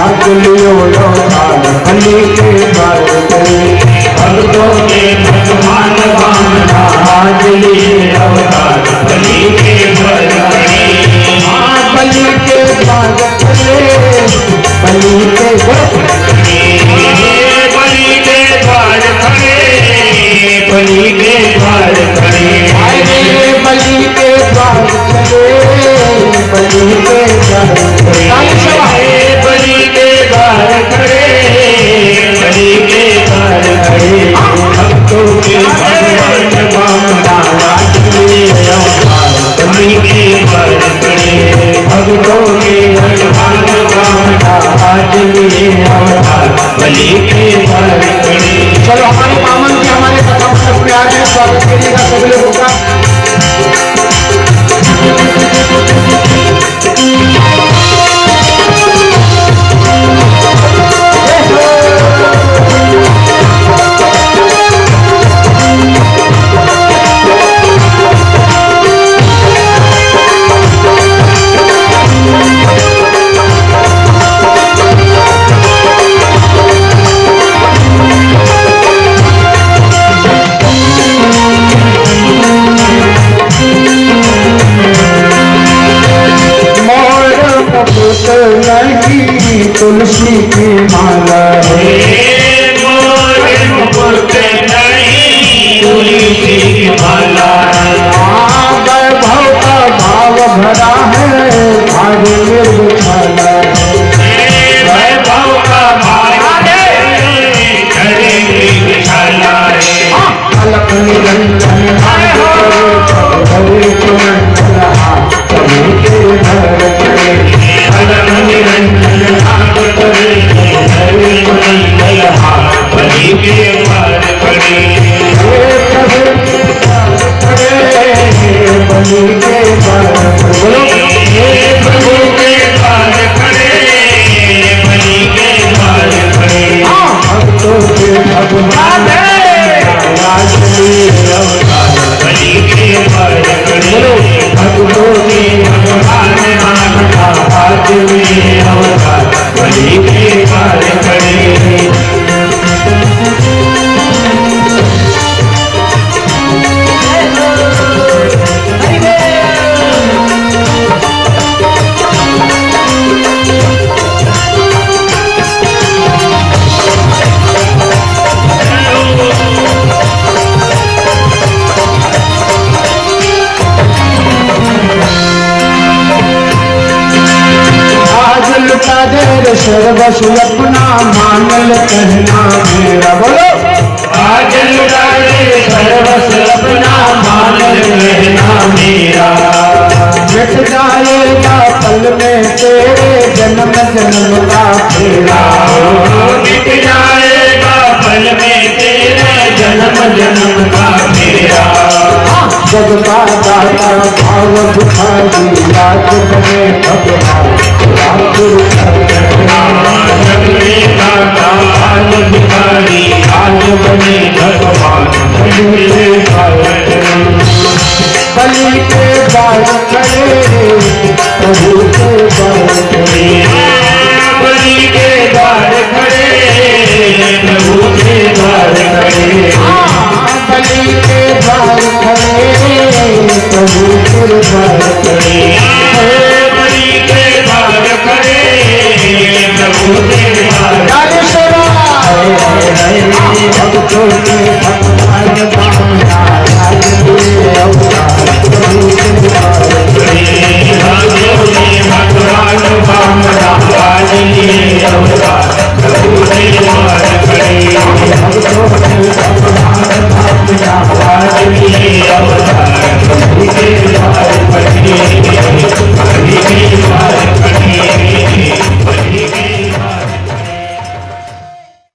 आज लियो अवतार बलि के द्वार करे भक्तों के भगवान बामना आज लिए अवतार बलि के द्वार करे बलि के द्वार करे बलि के द्वार करे बलि के द्वार करे बलि के द्वार करे बलि के द्वार करे बलि के द्वार करे बलि के द्वार करे बलि के द्वार करे भक्तों के भगवान बामना आज लिए अवतार बलि के द्वार करे भक्तों के भगवान बामना आज लिए अवतार बलि के द्वार करे। चलो हमारे मामन जी हमारे कथा में आ गए, स्वागत करिएगा सभी लोगों का। नहीं तुलसी की माला है मोर मुकुट नहीं तुलसी की माला है वैभव का भाव भरा है भाग्य निर्विछाला है वैभव का भाव निर्विछाला है अलख निरंजन बलि के द्वार करे बलि के द्वार करे प्रभु के द्वार करे बलि के द्वार करे भक्तों के भगवान आज लिए अवतार बलि के द्वार करे भक्तों के भगवान आज लिए अवतार बलि के द्वार करे। सर्वस्व अपना मानल कहना मेरा बोलो आज सर्वस्व अपना मानल कहना मेरा मिट जाएगा पल में तेरे जन्म जन्म का फेरा मिट जाएगा पल में तेरे जन्म जन्म का फेरा जग का दाता भाव भिखारी राज बने भगवान भिखारी आज बने भगवान बलि के द्वार करे प्रभु के द्वार करे बलि के द्वार करे प्रभु के द्वार करे बलि के द्वार करे प्रभु के द्वार करे बलि के द्वार करे प्रभु के द्वार भक्तों के भगवान बामना आज लिए अवतार प्रभु के द्वार करे भक्तों के भगवान बामना आज लिए अवतार प्रभु के द्वार करे भक्तों के भगवान बामना आज लिए अवतार प्रभु के द्वार करे प्रभु के द्वार करे